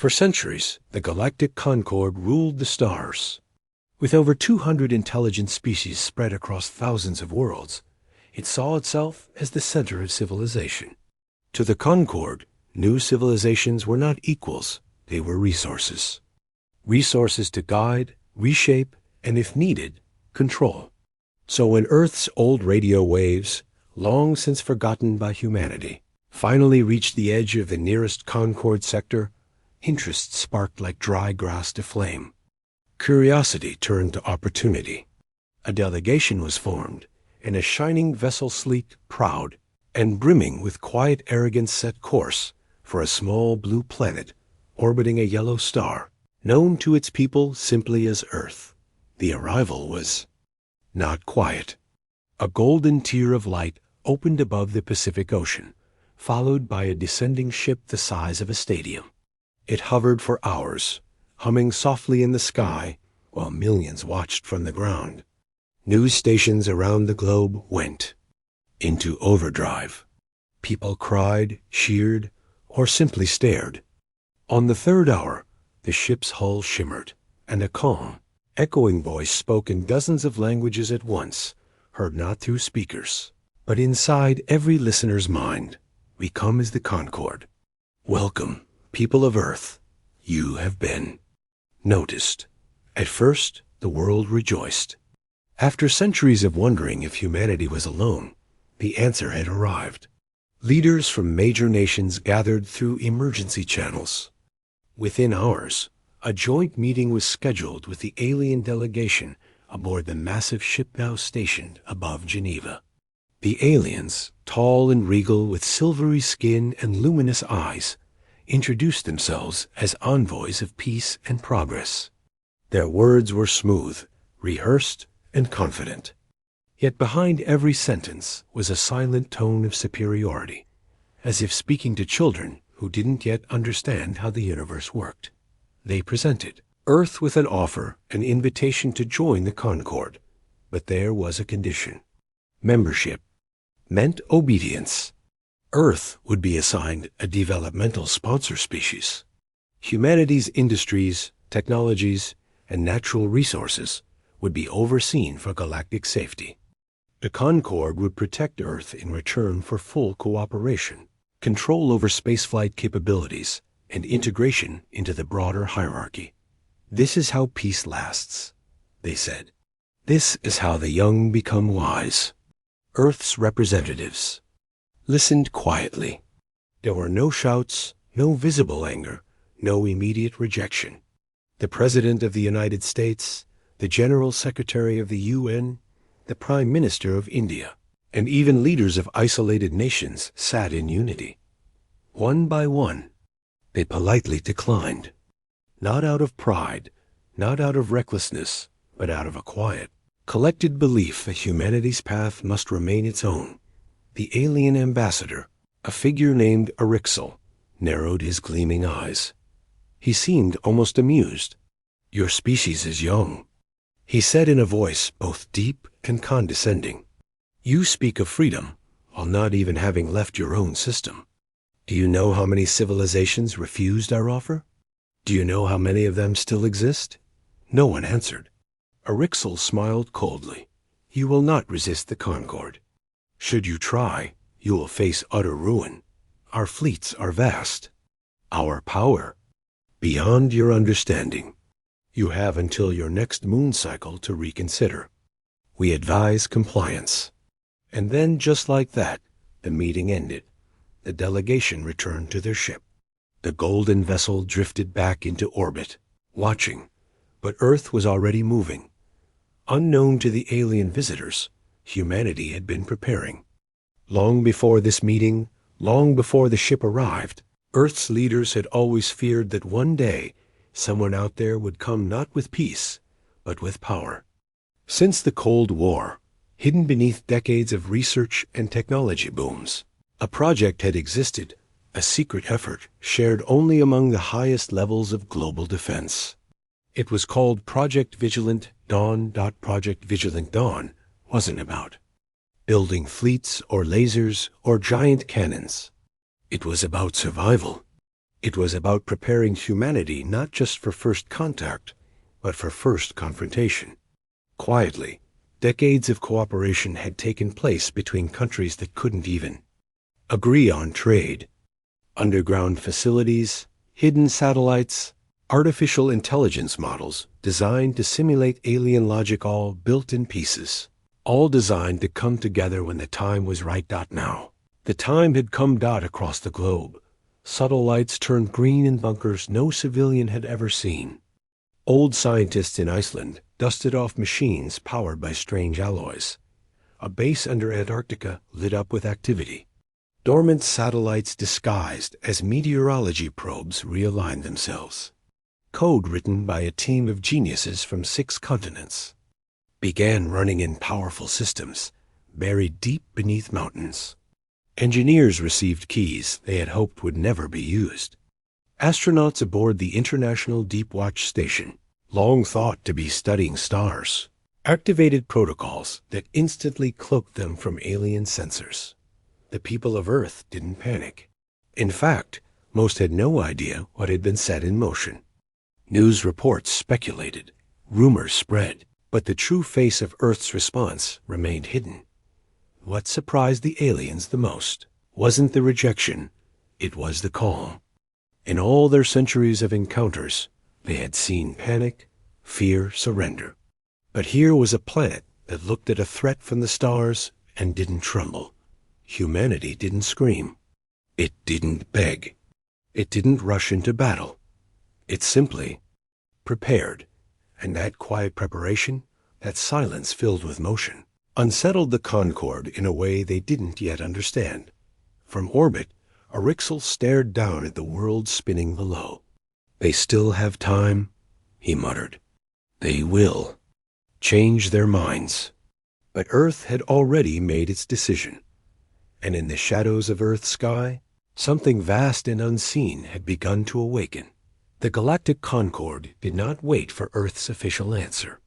For centuries, the galactic concord ruled the stars. With over 200 intelligent species spread across thousands of worlds, it saw itself as the center of civilization. To the concord, new civilizations were not equals, they were resources. Resources to guide, reshape, and if needed, control. So when Earth's old radio waves, long since forgotten by humanity, finally reached the edge of the nearest concord sector, interest sparked like dry grass to flame. Curiosity turned to opportunity. A delegation was formed, and a shining vessel, sleek, proud, and brimming with quiet arrogance, set course for a small blue planet orbiting a yellow star, known to its people simply as Earth. The arrival was not quiet. A golden tier of light opened above the Pacific Ocean, followed by a descending ship the size of a stadium. It hovered for hours, humming softly in the sky while millions watched from the ground. News stations around the globe went into overdrive. People cried, cheered, or simply stared. On the third hour, the ship's hull shimmered, and a calm, echoing voice spoke in dozens of languages at once, heard not through speakers, but inside every listener's mind. We come as the Concord. Welcome, people of Earth. You have been noticed. At first, the world rejoiced. After centuries of wondering if humanity was alone, the answer had arrived. Leaders from major nations gathered through emergency channels. Within hours, a joint meeting was scheduled with the alien delegation aboard the massive ship now stationed above Geneva. The aliens, tall and regal with silvery skin and luminous eyes, introduced themselves as envoys of peace and progress. Their words were smooth, rehearsed, and confident. Yet behind every sentence was a silent tone of superiority, as if speaking to children who didn't yet understand how the universe worked. They presented Earth with an offer, an invitation to join the Concord, but there was a condition. Membership meant obedience. Earth would be assigned a developmental sponsor species. Humanity's industries, technologies, and natural resources would be overseen for galactic safety. The Concord would protect Earth in return for full cooperation, control over spaceflight capabilities, and integration into the broader hierarchy. This is how peace lasts, they said. This is how the young become wise. Earth's representatives listened quietly. There were no shouts, no visible anger, no immediate rejection. The President of the United States, the General Secretary of the UN, the Prime Minister of India, and even leaders of isolated nations sat in unity. One by one, they politely declined, not out of pride, not out of recklessness, but out of a quiet, collected belief that humanity's path must remain its own. The alien ambassador, a figure named Orcs, narrowed his gleaming eyes. He seemed almost amused. "Your species is young," he said in a voice both deep and condescending. "You speak of freedom, while not even having left your own system. Do you know how many civilizations refused our offer? Do you know how many of them still exist?" No one answered. Orcs smiled coldly. "You will not resist the Concord. Should you try, you will face utter ruin. Our fleets are vast. Our power, beyond your understanding. You have until your next moon cycle to reconsider. We advise compliance." And then, just like that, the meeting ended. The delegation returned to their ship. The golden vessel drifted back into orbit, watching, but Earth was already moving. Unknown to the alien visitors, humanity had been preparing. Long before this meeting, long before the ship arrived, Earth's leaders had always feared that one day someone out there would come not with peace, but with power. Since the Cold War, hidden beneath decades of research and technology booms, a project had existed, a secret effort shared only among the highest levels of global defense. It was called Project Vigilant Dawn. Project Vigilant Dawn wasn't about building fleets or lasers or giant cannons. It was about survival. It was about preparing humanity not just for first contact, but for first confrontation. Quietly, decades of cooperation had taken place between countries that couldn't even agree on trade. Underground facilities, hidden satellites, artificial intelligence models designed to simulate alien logic, all built in pieces, all designed to come together when the time was right. Now, the time had come. Across the globe, subtle lights turned green in bunkers no civilian had ever seen. Old scientists in Iceland dusted off machines powered by strange alloys. A base under Antarctica lit up with activity. Dormant satellites disguised as meteorology probes realigned themselves. Code written by a team of geniuses from 6 continents began running in powerful systems buried deep beneath mountains. Engineers received keys they had hoped would never be used. Astronauts aboard the International Deep Watch Station, long thought to be studying stars, activated protocols that instantly cloaked them from alien sensors. The people of Earth didn't panic. In fact, most had no idea what had been set in motion. News reports speculated, rumors spread, but the true face of Earth's response remained hidden. What surprised the aliens the most wasn't the rejection, it was the calm. In all their centuries of encounters, they had seen panic, fear, surrender. But here was a planet that looked at a threat from the stars and didn't tremble. Humanity didn't scream. It didn't beg. It didn't rush into battle. It simply prepared. And that quiet preparation, that silence filled with motion, unsettled the Concorde in a way they didn't yet understand. From orbit, Orixel stared down at the world spinning below. "They still have time," he muttered. "They will change their minds." But Earth had already made its decision. And in the shadows of Earth's sky, something vast and unseen had begun to awaken. The Galactic Concorde did not wait for Earth's official answer.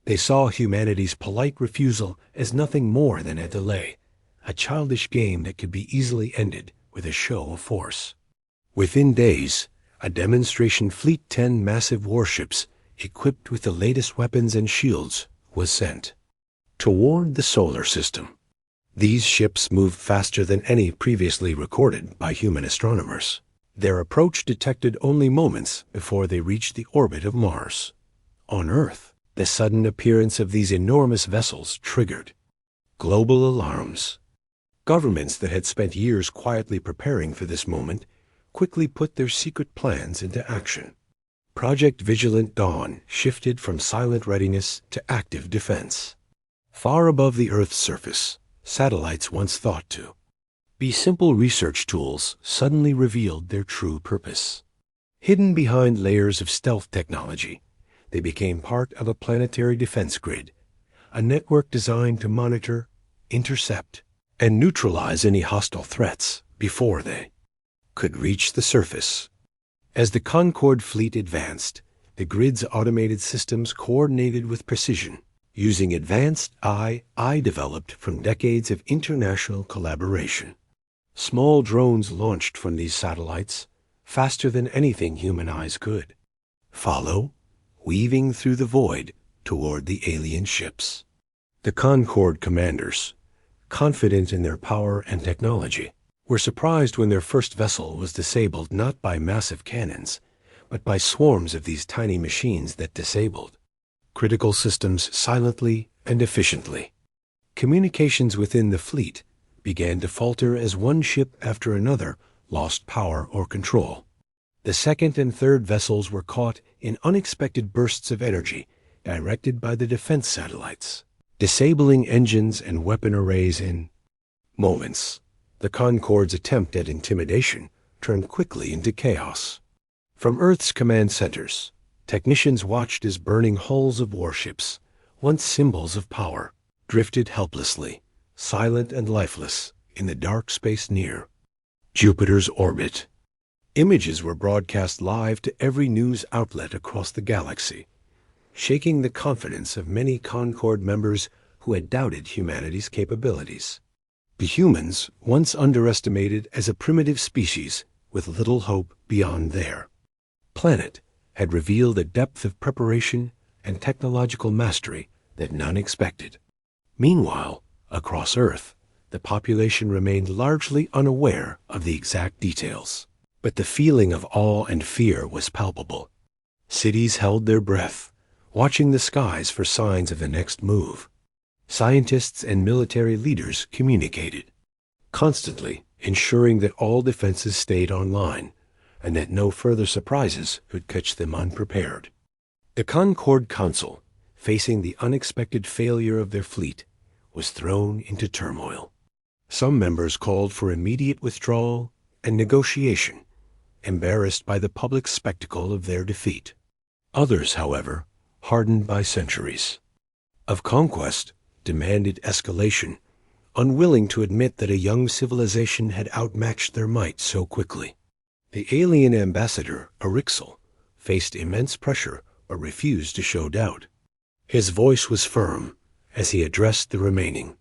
They saw humanity's polite refusal as nothing more than a delay, a childish game that could be easily ended with a show of force. Within days, a demonstration fleet, 10 massive warships equipped with the latest weapons and shields, was sent toward the solar system. These ships moved faster than any previously recorded by human astronomers. Their approach detected only moments before they reached the orbit of Mars. On Earth, the sudden appearance of these enormous vessels triggered global alarms. Governments that had spent years quietly preparing for this moment quickly put their secret plans into action. Project Vigilant Dawn shifted from silent readiness to active defense. Far above the Earth's surface, satellites once thought to be simple research tools suddenly revealed their true purpose. Hidden behind layers of stealth technology, they became part of a planetary defense grid, a network designed to monitor, intercept, and neutralize any hostile threats before they could reach the surface. As the Concorde fleet advanced, the grid's automated systems coordinated with precision, using advanced AI developed from decades of international collaboration. Small drones launched from these satellites, faster than anything human eyes could follow, weaving through the void toward the alien ships. The Concorde commanders, confident in their power and technology, were surprised when their first vessel was disabled not by massive cannons, but by swarms of these tiny machines that disabled critical systems silently and efficiently. Communications within the fleet began to falter as one ship after another lost power or control. The second and third vessels were caught in unexpected bursts of energy directed by the defense satellites, disabling engines and weapon arrays in moments. The Concorde's attempt at intimidation turned quickly into chaos. From Earth's command centers, technicians watched as burning hulls of warships, once symbols of power, drifted helplessly, silent and lifeless, in the dark space near Jupiter's orbit. Images were broadcast live to every news outlet across the galaxy, shaking the confidence of many Concorde members who had doubted humanity's capabilities. The humans, once underestimated as a primitive species, with little hope beyond their planet, had revealed a depth of preparation and technological mastery that none expected. Meanwhile, across Earth, the population remained largely unaware of the exact details. But the feeling of awe and fear was palpable. Cities held their breath, watching the skies for signs of the next move. Scientists and military leaders communicated, constantly ensuring that all defenses stayed online and that no further surprises could catch them unprepared. The Concord Council, facing the unexpected failure of their fleet, was thrown into turmoil. Some members called for immediate withdrawal and negotiation, embarrassed by the public spectacle of their defeat. Others, however, hardened by centuries of conquest, demanded escalation, unwilling to admit that a young civilization had outmatched their might so quickly. The alien ambassador, Orixel, faced immense pressure but refused to show doubt. His voice was firm as he addressed the remaining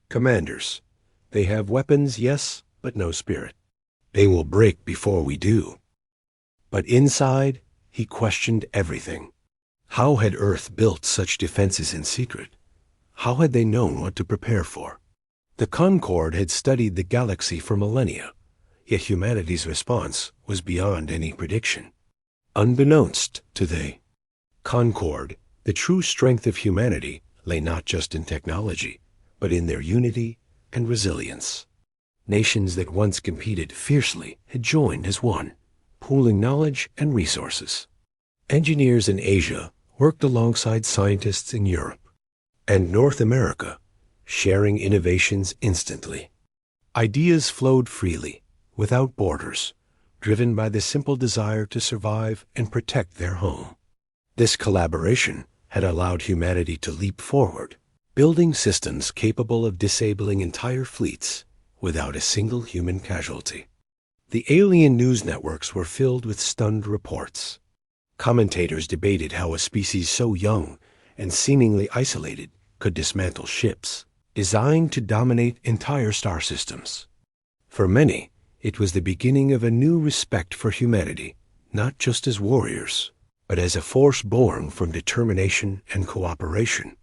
commanders. They have weapons, yes, but no spirit. They will break before we do. But inside, he questioned everything. How had Earth built such defenses in secret? How had they known what to prepare for? The Concord had studied the galaxy for millennia, yet humanity's response was beyond any prediction. Unbeknownst to the Concord, the true strength of humanity lay not just in technology, but in their unity and resilience. Nations that once competed fiercely had joined as one, pooling knowledge and resources. Engineers in Asia worked alongside scientists in Europe and North America, sharing innovations instantly. Ideas flowed freely, without borders, driven by the simple desire to survive and protect their home. This collaboration had allowed humanity to leap forward, building systems capable of disabling entire fleets without a single human casualty. The alien news networks were filled with stunned reports. Commentators debated how a species so young and seemingly isolated could dismantle ships designed to dominate entire star systems. For many, it was the beginning of a new respect for humanity, not just as warriors, but as a force born from determination and cooperation.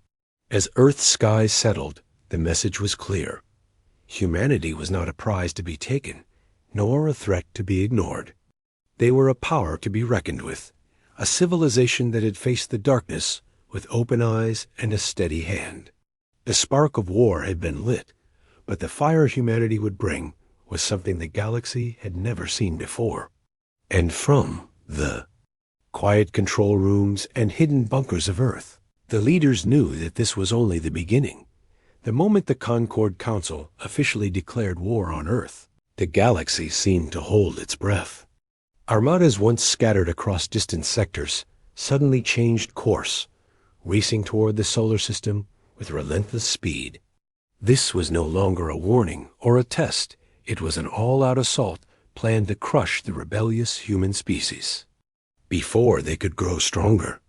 As Earth's skies settled, the message was clear. Humanity was not a prize to be taken, nor a threat to be ignored. They were a power to be reckoned with, a civilization that had faced the darkness with open eyes and a steady hand. The spark of war had been lit, but the fire humanity would bring was something the galaxy had never seen before. And from the quiet control rooms and hidden bunkers of Earth, the leaders knew that this was only the beginning. The moment the Concord Council officially declared war on Earth, the galaxy seemed to hold its breath. Armadas once scattered across distant sectors suddenly changed course, racing toward the solar system with relentless speed. This was no longer a warning or a test. It was an all-out assault planned to crush the rebellious human species before they could grow stronger.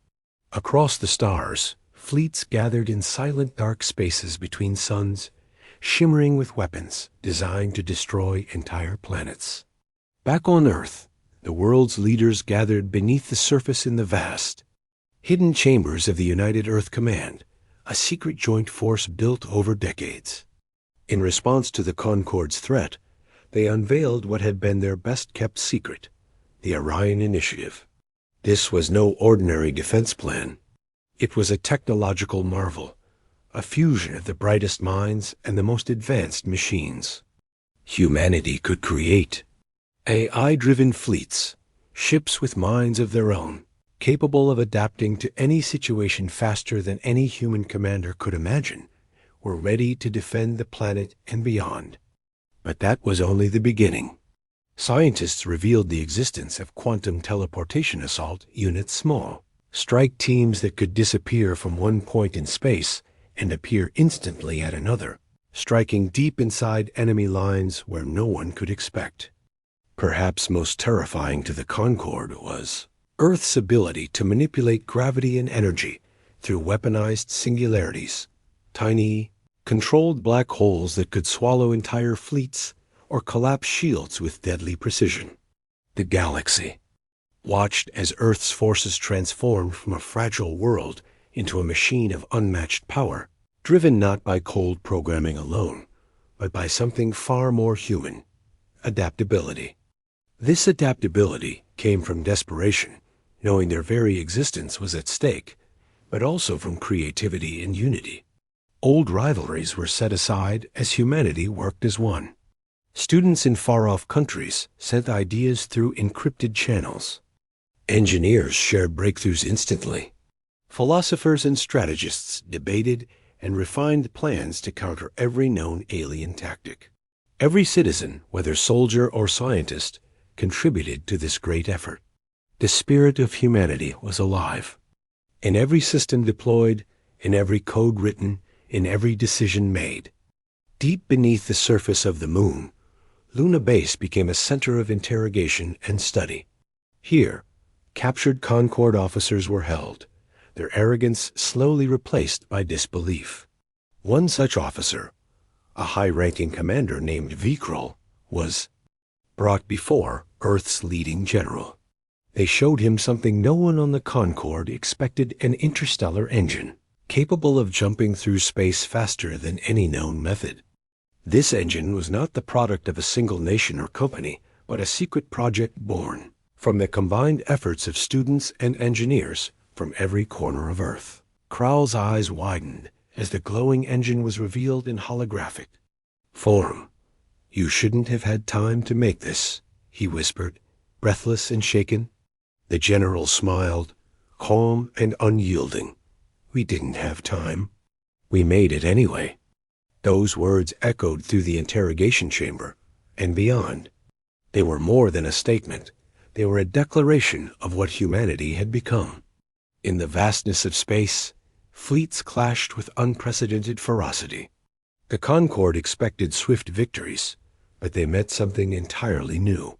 Across the stars, fleets gathered in silent dark spaces between suns, shimmering with weapons designed to destroy entire planets. Back on Earth, the world's leaders gathered beneath the surface in the vast, hidden chambers of the United Earth Command, a secret joint force built over decades. In response to the Concord's threat, they unveiled what had been their best-kept secret, the Orion Initiative. This was no ordinary defense plan. It was a technological marvel, a fusion of the brightest minds and the most advanced machines. Humanity could create AI-driven fleets, ships with minds of their own, capable of adapting to any situation faster than any human commander could imagine, were ready to defend the planet and beyond. But that was only the beginning. Scientists revealed the existence of quantum teleportation assault units small, strike teams that could disappear from one point in space and appear instantly at another, striking deep inside enemy lines where no one could expect. Perhaps most terrifying to the Concord was Earth's ability to manipulate gravity and energy through weaponized singularities, tiny, controlled black holes that could swallow entire fleets or collapse shields with deadly precision. The galaxy watched as Earth's forces transformed from a fragile world into a machine of unmatched power, driven not by cold programming alone, but by something far more human: adaptability. This adaptability came from desperation, knowing their very existence was at stake, but also from creativity and unity. Old rivalries were set aside as humanity worked as one. Students in far-off countries sent ideas through encrypted channels. Engineers shared breakthroughs instantly. Philosophers and strategists debated and refined plans to counter every known alien tactic. Every citizen, whether soldier or scientist, contributed to this great effort. The spirit of humanity was alive. In every system deployed, in every code written, in every decision made. Deep beneath the surface of the moon, Luna Base became a center of interrogation and study. Here, captured Concord officers were held, their arrogance slowly replaced by disbelief. One such officer, a high-ranking commander named Vikrol, was brought before Earth's leading general. They showed him something no one on the Concorde expected: an interstellar engine, capable of jumping through space faster than any known method. This engine was not the product of a single nation or company, but a secret project born from the combined efforts of students and engineers from every corner of Earth. Crowell's eyes widened as the glowing engine was revealed in holographic form. "You shouldn't have had time to make this," he whispered, breathless and shaken. The general smiled, calm and unyielding. "We didn't have time. We made it anyway." Those words echoed through the interrogation chamber and beyond. They were more than a statement. They were a declaration of what humanity had become. In the vastness of space, fleets clashed with unprecedented ferocity. The Concorde expected swift victories, but they met something entirely new.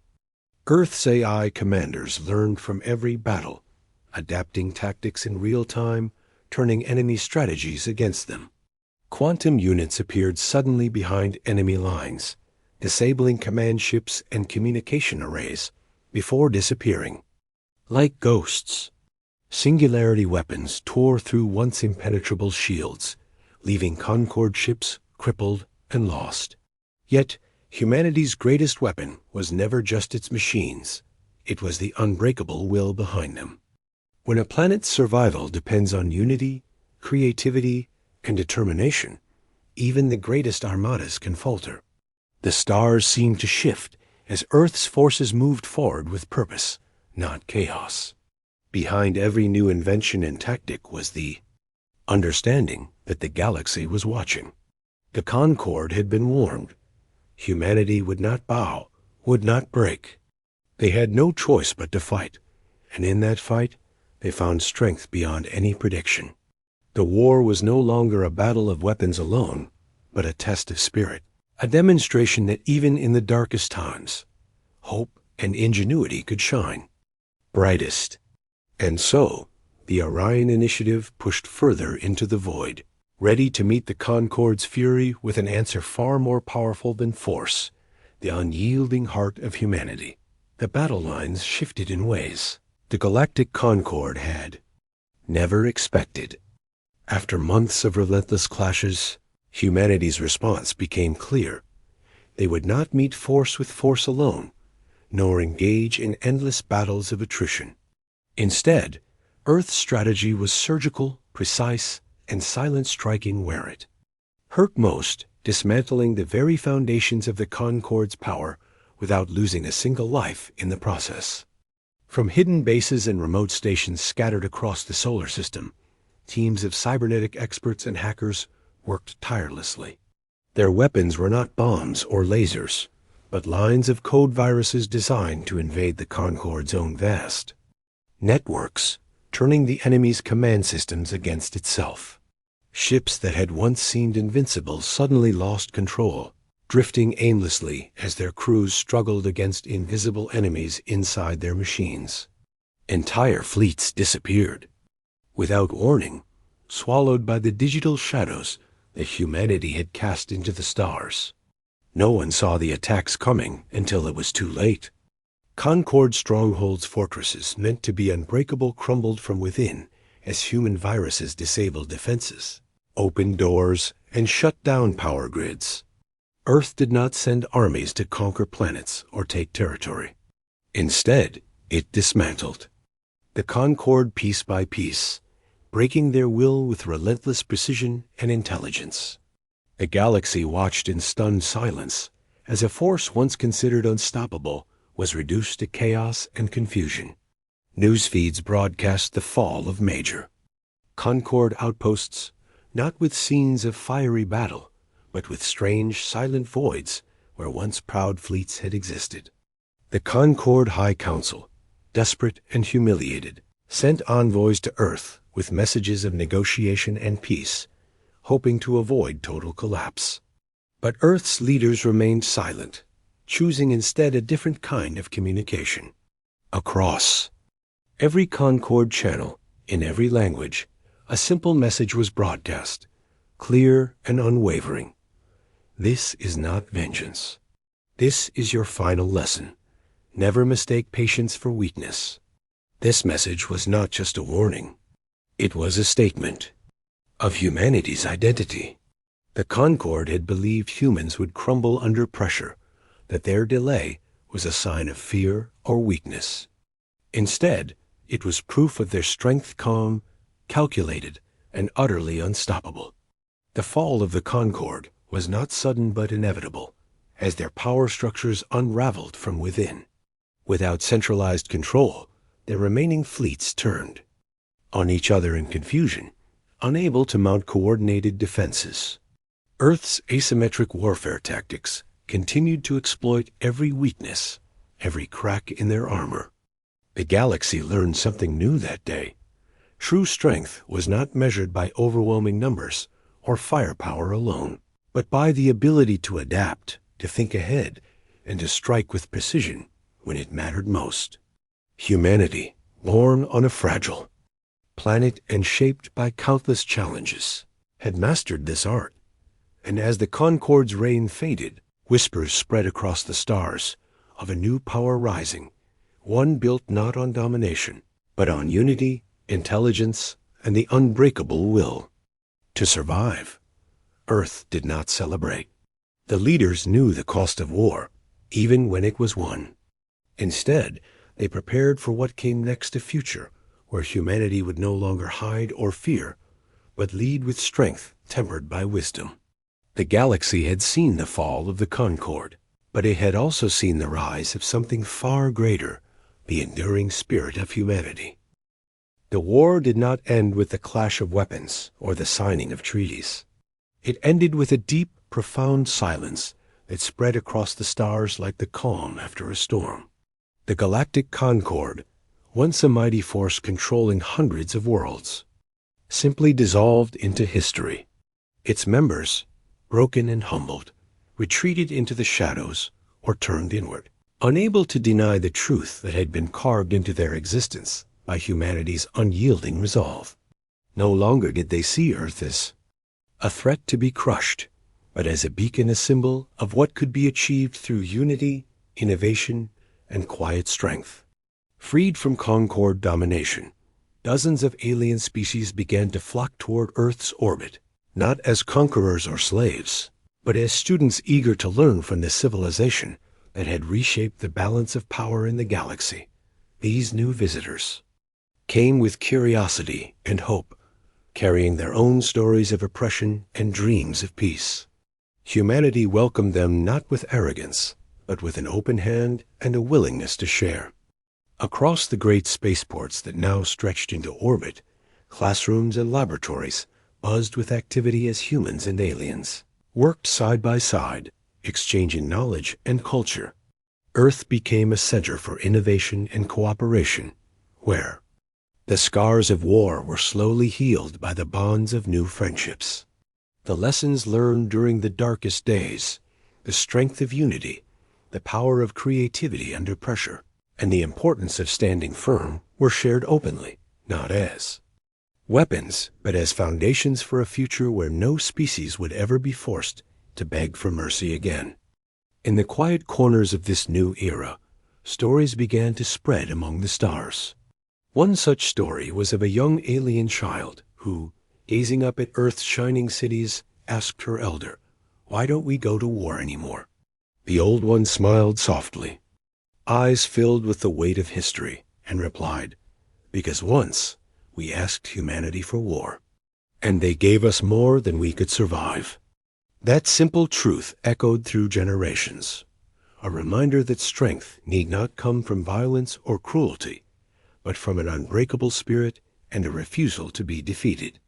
Earth's AI commanders learned from every battle, adapting tactics in real time, turning enemy strategies against them. Quantum units appeared suddenly behind enemy lines, disabling command ships and communication arrays before disappearing. Like ghosts, singularity weapons tore through once impenetrable shields, leaving Concorde ships crippled and lost. Yet, humanity's greatest weapon was never just its machines. It was the unbreakable will behind them. When a planet's survival depends on unity, creativity, and determination, even the greatest armadas can falter. The stars seemed to shift as Earth's forces moved forward with purpose, not chaos. Behind every new invention and tactic was the understanding that the galaxy was watching. The Concorde had been warned. Humanity would not bow, would not break. They had no choice but to fight, and in that fight they found strength beyond any prediction. The war was no longer a battle of weapons alone, but a test of spirit, a demonstration that even in the darkest times, hope and ingenuity could shine brightest. And so, the Orion Initiative pushed further into the void, ready to meet the Concorde's fury with an answer far more powerful than force: the unyielding heart of humanity. The battle lines shifted in ways the Galactic Concorde had never expected. After months of relentless clashes, humanity's response became clear. They would not meet force with force alone, nor engage in endless battles of attrition. Instead, Earth's strategy was surgical, precise, and silent, striking where it hurt most, dismantling the very foundations of the Concorde's power without losing a single life in the process. From hidden bases and remote stations scattered across the solar system, teams of cybernetic experts and hackers worked tirelessly. Their weapons were not bombs or lasers, but lines of code viruses designed to invade the Concorde's own vast networks, turning the enemy's command systems against itself. Ships that had once seemed invincible suddenly lost control, drifting aimlessly as their crews struggled against invisible enemies inside their machines. Entire fleets disappeared without warning, swallowed by the digital shadows that humanity had cast into the stars. No one saw the attacks coming until it was too late. Concord Stronghold's fortresses, meant to be unbreakable, crumbled from within as human viruses disabled defenses, opened doors, and shut down power grids. Earth did not send armies to conquer planets or take territory. Instead, it dismantled the Concord piece by piece, breaking their will with relentless precision and intelligence. The galaxy watched in stunned silence as a force once considered unstoppable was reduced to chaos and confusion. News feeds broadcast the fall of major Concord outposts, not with scenes of fiery battle, but with strange, silent voids where once proud fleets had existed. The Concord High Council, desperate and humiliated, sent envoys to Earth with messages of negotiation and peace, hoping to avoid total collapse. But Earth's leaders remained silent, choosing instead a different kind of communication. Across every Concord channel, in every language, a simple message was broadcast, clear and unwavering. This is not vengeance. This is your final lesson. Never mistake patience for weakness. This message was not just a warning. It was a statement of humanity's identity. The Concord had believed humans would crumble under pressure, that their delay was a sign of fear or weakness. Instead, it was proof of their strength, calm, calculated, and utterly unstoppable. The fall of the Concord was not sudden but inevitable, as their power structures unraveled from within. Without centralized control, their remaining fleets turned on each other in confusion, unable to mount coordinated defenses. Earth's asymmetric warfare tactics continued to exploit every weakness, every crack in their armor. The galaxy learned something new that day. True strength was not measured by overwhelming numbers or firepower alone, but by the ability to adapt, to think ahead, and to strike with precision when it mattered most. Humanity, born on a fragile planet and shaped by countless challenges, had mastered this art. And as the Concord's reign faded, whispers spread across the stars of a new power rising, one built not on domination, but on unity, intelligence, and the unbreakable will to survive. Earth did not celebrate. The leaders knew the cost of war, even when it was won. Instead, they prepared for what came next, a future where humanity would no longer hide or fear, but lead with strength tempered by wisdom. The galaxy had seen the fall of the Concord, but it had also seen the rise of something far greater, the enduring spirit of humanity. The war did not end with the clash of weapons or the signing of treaties. It ended with a deep, profound silence that spread across the stars like the calm after a storm. The galactic Concord, once a mighty force controlling hundreds of worlds, simply dissolved into history. Its members, broken and humbled, retreated into the shadows or turned inward, unable to deny the truth that had been carved into their existence by humanity's unyielding resolve. No longer did they see Earth as a threat to be crushed, but as a beacon, a symbol of what could be achieved through unity, innovation, and quiet strength. Freed from Concord domination, dozens of alien species began to flock toward Earth's orbit, not as conquerors or slaves, but as students eager to learn from the civilization that had reshaped the balance of power in the galaxy. These new visitors came with curiosity and hope, carrying their own stories of oppression and dreams of peace. Humanity welcomed them not with arrogance, but with an open hand and a willingness to share. Across the great spaceports that now stretched into orbit, classrooms and laboratories buzzed with activity as humans and aliens worked side by side, exchanging knowledge and culture. Earth became a center for innovation and cooperation, where the scars of war were slowly healed by the bonds of new friendships. The lessons learned during the darkest days, the strength of unity, the power of creativity under pressure, and the importance of standing firm were shared openly, not as weapons, but as foundations for a future where no species would ever be forced to beg for mercy again. In the quiet corners of this new era, stories began to spread among the stars. One such story was of a young alien child who, gazing up at Earth's shining cities, asked her elder, "Why don't we go to war anymore?" The old one smiled softly, eyes filled with the weight of history, and replied, "Because once we asked humanity for war, and they gave us more than we could survive." That simple truth echoed through generations, a reminder that strength need not come from violence or cruelty, but from an unbreakable spirit and a refusal to be defeated.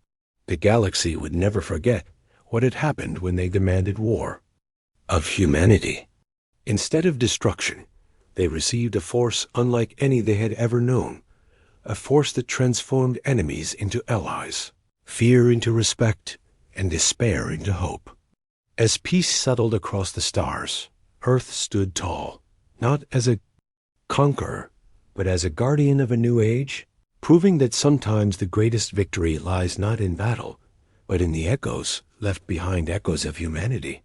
The galaxy would never forget what had happened when they demanded war of humanity. Instead of destruction, they received a force unlike any they had ever known, a force that transformed enemies into allies, fear into respect, and despair into hope. As peace settled across the stars, Earth stood tall, not as a conqueror, but as a guardian of a new age, proving that sometimes the greatest victory lies not in battle, but in the echoes left behind, echoes of humanity.